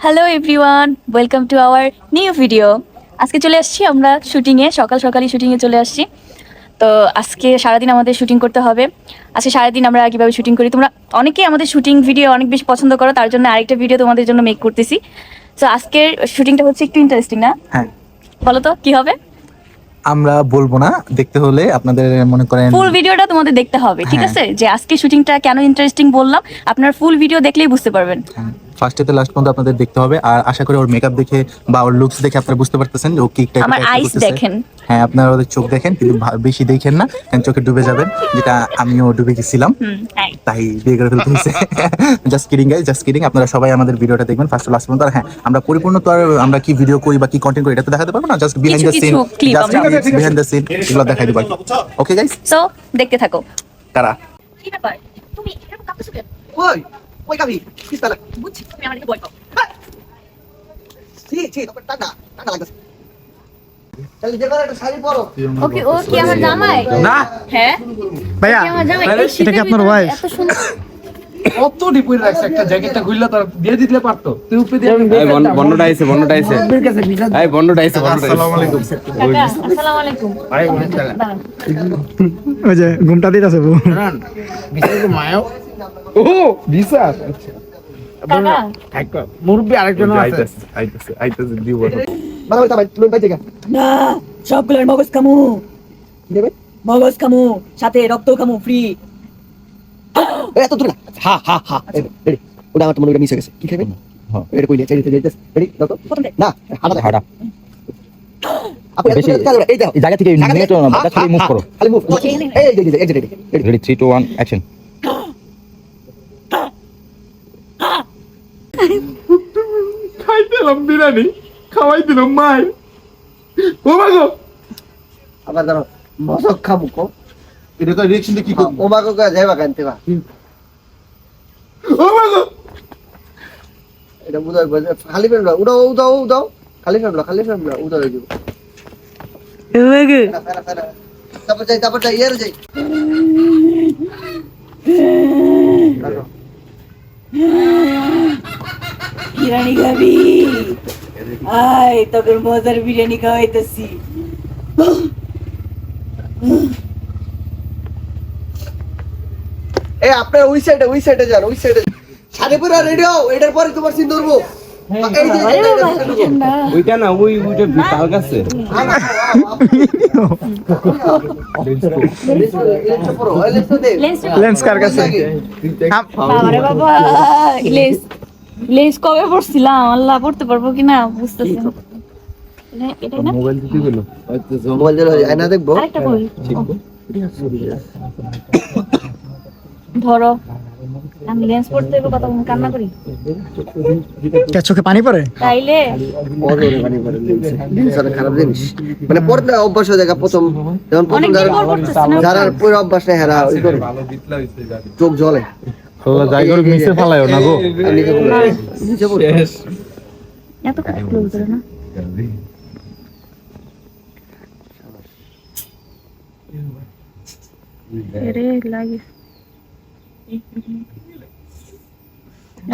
Hello everyone, welcome to our new video. আজকে চলে আসছি আমরা শুটিংয়ে, সকালই শুটিংয়ে চলে আসছি। তো আজকে সারাদিন আমাদের শুটিং করতে হবে। আজকে সারাদিন আমরা কীভাবে শুটিং করি, তোমরা অনেকেই আমাদের শুটিং ভিডিও অনেক বেশি পছন্দ করো, তার জন্য আরেকটা ভিডিও তোমাদের জন্য মেক করতেছি। তো আজকের শুটিংটা হচ্ছে একটু ইন্টারেস্টিং না? হ্যাঁ, বলো তো কী হবে? আমরা বলবো না, দেখতে হলে আপনাদের মনে করেন ফুল ভিডিওটা তোমাদের দেখতে হবে, ঠিক হ্যাঁ। আছে? যে আজকে শুটিংটা কেন ইন্টারেস্টিং বললাম, আপনার ফুল ভিডিও দেখলেই বুঝতে পারবেন। ফার্স্ট থেকে লাস্ট পর্যন্ত আপনাদের দেখতে হবে। আর আশা করি ওর মেকআপ দেখে বা ওর লুকস দেখে আপনারা বুঝতে পারতেছেন যে ও কি টাইপের আমার character আইস করতেছে। দেখেন। হ্যাঁ, আপনারা ওদের চোখ দেখেন, কিন্তু বেশি দেখেন না, কারণ চোখে ডুবে যাবেন, যেটা আমিও ডুবে গেছিলাম, তাই বিয়ে করে ফেলতে হয়েছে। Just kidding guys, just kidding. আপনারা সবাই আমাদের ভিডিওটা দেখবেন ফার্স্ট টু লাস্ট পর্যন্ত। আর হ্যাঁ, আমরা পরিপূর্ণ তো আর আমরা কি ভিডিও করি বা কি কন্টেন্ট করি এটা তো দেখাতে পারবো না, just behind the scene, just behind the scene এগুলো দেখাই দেব। ওকে গাইস, সো দেখতে থাকো। তারা কি ব্যাপার, তুমি এরকম কাঁপতেছো কেন? ওই ওই কাবি কিস্তা লাগ বুঝছি তুমি আমার দিকে ভয় পাও। ছি ছি তোর টাটা টাটা লাগছে চল যে করে একটা শাড়ি পরো ওকে, ও কি আমার জামাই? না হ্যাঁ ভাইয়া, কি আমার জামাই? তাহলে এই শীতের এটা কি আপনার ভিতরে wife? এত সুন্দর। কত ডিপুই রাখছে, একটা জ্যাকেটটা খুললে তার দিয়ে দিতে পারতো, তুই উপরে দিয়ে বন্ডটা আইছে এই বন্ডটা আইছে আসসালামু আলাইকুম। কাকা আসসালামু আলাইকুম। দাঁড়ান। ওই যে ঘুমটা দিতেছে বউ। মায়া ও ভিসা আচ্ছা কাকা থাকো মুরব্বি আরেকজন আছে আইতাছে দিব ভালো হইতা ভাই লোন পাইছে গা না, সবগুলোর মগজ খামু, দেবে মগজ খামু, সাথে রক্ত খামু ফ্রি। এত দূর না হা হা হা রেডি ওটা আমার তো মনে মিস হয়ে গেছে কি খাবে হ্যাঁ এটা কইলে চাই রেডি দাও তো না হাঁটা হাঁটা আপনি বেশি এই দাও এই জায়গা থেকে নিয়ে চলো না, খালি মুভ করো, খালি মুভ এই এই রেডি রেডি 3 2 1 অ্যাকশন খাই দিলাম বিরিয়ানি, খাওয়াই দিলাম মাই ও মাগো আবার দাও মজক খাবো কো এটা তো রিঅ্যাকশন দিয়ে কি করব? ও মাগো কা যাইবা কানতে বা ও মাগো এটা বুঝাই বুঝাই খালি ফেলবা উড়াও উড়াও উড়াও খালি ফেলবা উড়াও হয়ে যাবে ফেরা ফেরা তারপর যাই ইয়ার যাই বিরিয়ানি খাবি? আয় তোকে মজার বিরিয়ানি খাওয়াইতেছি। এই আপনার ওই সাইডে যান ওই সাইডে সাড়ে পুরো রেডি হও এটার পরে তোমার সিন ধরবো এই যে ওইটা না ওইটা তাল কাছে লেন্স কার কাছে? বাবারে বাবা, লেন্স লেন্স কবে পড়ছিলাম, আল্লাহ পড়তে পারবো কিনা বুঝতেছি না। এটা না মোবাইল দিতে গেল মোবাইল দিলে আয়না দেখবো আরেকটা বল। ধরো আমি লেন্স পড়তে হবে, কথা কান্না করি কে চোখে পানি পড়ে? তাইলে বড়রে পানি পড়ে জিনিসটা খারাপ জিনিস মানে পড়লে অভ্যাস হয়ে যায় প্রথম যখন প্রথম অনেকদিন পর পড়তেছি না। যারা পুরো অভ্যাস নেই হেরা ওই করে চোখ জ্বলে জায়গার মিসে ফালায়ও না গো নিচে পড়ে এত ক্লোজ করে না। এরে লাগে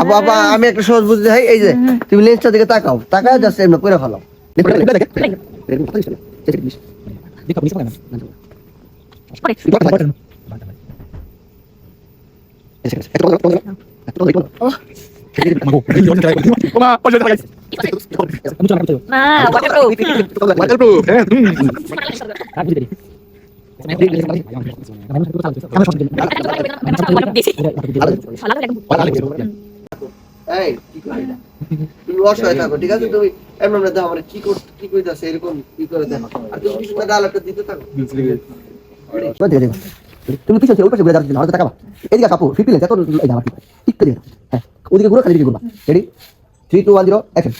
আবা আমি একটা সহজ বুঝতে হয় এই যে তুমি লেন্সটা দিকে তাকাও তাকায় জাস্ট এমনি করে ফেলাও না waterproof। এই কি করে এটা? তুমি অসহায় থাকো ঠিক আছে তুমি এমন না দাও আমরা কি কইতাছে এরকম কি করে দেখো আর তুমি কিছু না ডায়লগটা দিতে থাকো তুমি পিছন থেকে ওই পাশে ঘুরে দাঁড়াতে না তাকাবা এদিকে কাপড় ফিফটি লেন্স এত এই দাঁড়াতে ঠিক করে হ্যাঁ ওদিকে ঘুরে খালি দিকে ঘুরবা রেডি 3 2 1 0 অ্যাকশন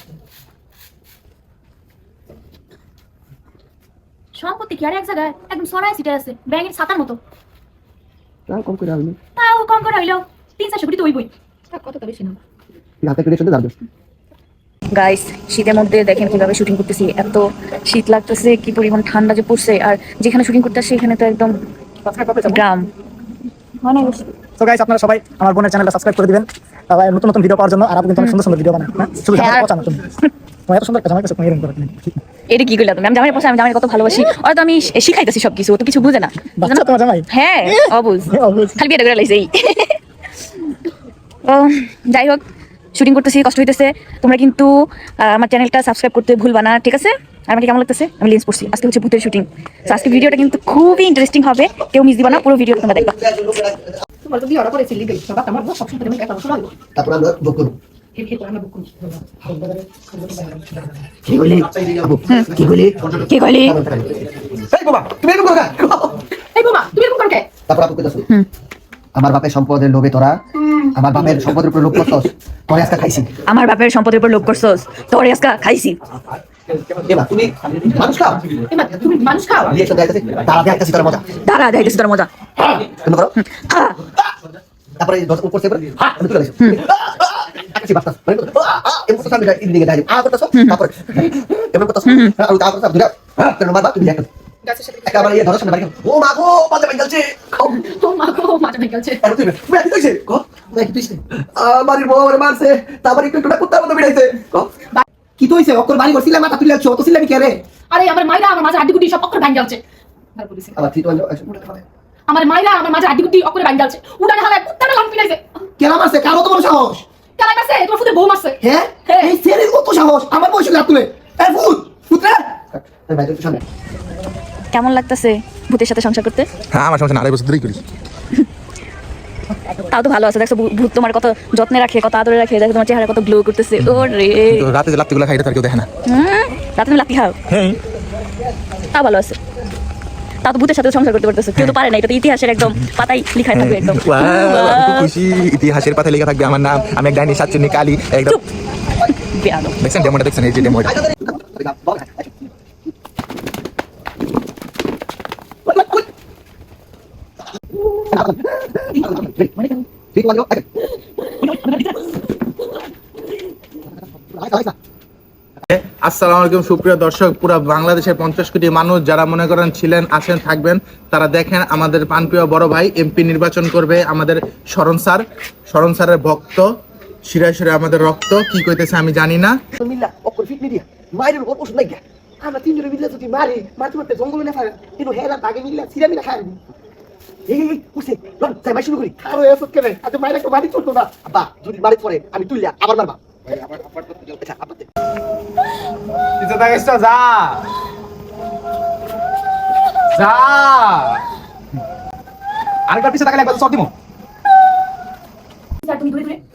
সম্পত্তি কি আর এক জায়গায় একদম সরাই সিটে আছে, ব্যাঙের ছাতার মতো। তাও কম করে আইনি তাও কম করে হইলো 3-400 কোটি তো হইবই, কতটা বেশি না। হাতে ক্রিয়েশন দাও গাইস, শীতের মধ্যে দেখেন কিভাবে শুটিং করতেছি, এত শীত লাগতেছে, কি পরিমাণ ঠান্ডা যে পড়ছে। আর যেখানে শুটিং করতেছি সেখানে তো একদম গ্রাম, মানে তো গাইস আপনারা সবাই আমার বোনের চ্যানেলটা সাবস্ক্রাইব করে দিবেন সবাই নতুন নতুন ভিডিও পাওয়ার জন্য। আর আপু কিন্তু অনেক সুন্দর সুন্দর ভিডিও বানায় না শুধু হ্যাঁ। জামাই পছন্দ তুমি তোমার এত সুন্দর একটা জামাই কাছে তুমি এরকম করে এটা কি করলে তুমি? আমি জামাই পোষা, আমি জামাই কত ভালোবাসি, আর তো আমি শিখাইতেছি সবকিছু, ও তো কিছু বুঝে না। বাচ্চা তোমার জামাই হ্যাঁ অবুঝ, অবুঝ। খালি বিয়ে করে লাইছে এই। ও যাই হোক, শুটিং করতেছি, কষ্ট হইতেছে। তোমরা কিন্তু আমার চ্যানেলটা সাবস্ক্রাইব করতে ভুলবা না, ঠিক আছে? আর আমাকে কেমন লাগতেছে? আমি লেন্স পড়ছি, আজকে হচ্ছে ভূতের শুটিং। তো আজকে ভিডিওটা কিন্তু খুবই ইন্টারেস্টিং হবে, কেউ মিস দিবা না, পুরো ভিডিও তোমরা দেখবা। তোমার তো বিয়েটা করেছি লিগেল বাবা আমার সব সময় তুমি একটা শোনাবো তারপর আমরা বুক করব হে হে আমরা বুক করি কি বলি আপু কি বলি কি কইলি? এই বাবা তুমি এরকম করো এই বাবা তুমি এরকম করকে তারপর আপু কইতাছো আমার বাপের সম্পদের লোভে তোরা আমার বাপের সম্পদের উপর লোভ করছস তোরে আজকে খাইছি আমার বাপের সম্পদের উপর লোভ করছস, তোরে আজকে খাইছি। এবা তুমি মানুষ খাও এমা তুমি মানুষ খাও রিঅ্যাকশন দেখাইতেছি তারা দেখাইতেছি তোর মজা দাঁড়া দেখাইতেছি তোর মজা। তুমি করো হ্যাঁ তারপরে দশ উপর থেকে আমি তুলে দিছি আকাশি বাতাস মানে এমন তো সামনে ইন দিকে দাঁড়িয়ে করতেছো তারপর এমন করতেছো আর তারপর সব দুরা কেন মারবা তুমি দেখো গাছের সাথে একটা আমার ইয়ে ধরো সামনে বাড়ি ও মা গো বাজে ভাই গেলছে তো মা গো মাথা ভেঙে গেছে আর তুমি কি কইছে কো না কি কইছে আমারই বউ আমার মারছে তারপরে একটু কুত্তার মতো বিড়াইছে কো কি তো হইছে ওকর বাড়ি করছিলাম মাথা তুলে লাগছো তো ছিলাম কি রে আরে আমার মাইরা আমার মাঝে আড্ডি গুটি সব অক্ষর ভেঙে গেছে তারপর দিছে আবার ঠিক আছে আমার মাইরা আমার মাঝে আড্ডি গুটি অক্ষর ভেঙে গেছে উড়ানে হালা কুত্তাটা লাম পিলাইছে কেন মারছে কারো তো বড় সাহস কালাই মারছে তোর ফুতে বউ মারছে হ্যাঁ এই ছেলের কত সাহস আমার বয়সে লাগ তুলে এই ভূত পুত্রে এই ভাই তুই সামনে কেমন লাগতেছে ভূতের সাথে সংসার করতে? হ্যাঁ আমার সমস্যা না, 2.5 বছর ধরেই করি। তাও তো ভালো আছে, দেখছো ভূত তোমার কত যত্নে রাখে, কত আদরে রাখে, দেখো তোমার চেহারা কত গ্লো করতেছে। ও রে তো রাতে যে লাত্তিগুলো খাই এটা তার কেউ দেখে না। রাতে তুমি লাঠি খাও, হ্যাঁ তা ভালো আছে। তা তো ভূতের সাথে সংসার করতে পারতেছে, কেউ তো পারে না। এটা তো ইতিহাসের একদম পাতাই লিখাই থাকবে একদম। খুব খুশি, ইতিহাসের পাতায় লেখা থাকবে আমার নাম। আমি এক ডাইনি সাতচুন্নি কালী একদম। চুপ বেয়াদব। দেখছেন ডেমোটা, দেখছেন এই যে ডেমোটা। আসসালামু আলাইকুম সুপ্রিয় দর্শক, পুরো বাংলাদেশের 50 কোটি মানুষ যারা মনে করেন ছিলেন, আছেন, থাকবেন, তারা দেখেন আমাদের প্রাণপ্রিয় বড় ভাই এমপি নির্বাচন করবে আমাদের শরণ স্যারের ভক্ত, শিরায় শিরায় আমাদের রক্ত। কি কইতেছে আমি জানি না। মিল্লা অকর ফিট মিডিয়া মাইরের ওর ওষুধ নাই আমরা তিনজনে মিল্লা যদি মারি মারতে মারতে জঙ্গলে না ফারে কিন্তু হেলা দাগে মিল্লা সিরা মিলা খায় এই কুসে লন যাই মাই শুরু করি আরে এসব কেন আজ মাইরা তো মারি চলতো না আব্বা যদি মারি পরে আমি তুইলা আবার মারবা আবার আচ্ছা আব্বা ইজ্জত আইছ যা যা আরেকবার পিছে তাকালে একবার সব দিমু।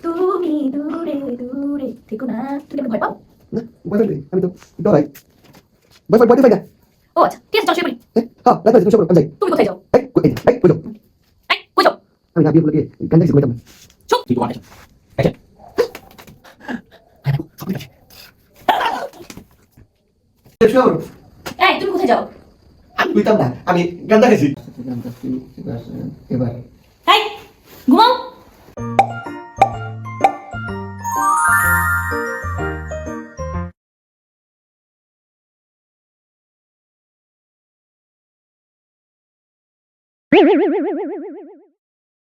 তুমি দূরে দূরে থেকো না তুমি ভয় পাও না বয়ফ্রেন্ড আমি তো ডরাই বয়ফ্রেন্ড বয়ফ্রেন্ড না ও আচ্ছা ঠিক আছে চল শুয়ে পড়ি হ্যাঁ রাখো তুমি সব আমি যাই তুমি কোথায় যাও এই কই যাও এই কই যাও আমি না বিয়ে করে গান গাইছি কইতাম চুপ তুই তো আচ্ছা আচ্ছা এই তুমি কোথায় যাও আমি কইতাম না আমি গান গাইছি এবার এই ঘুমাও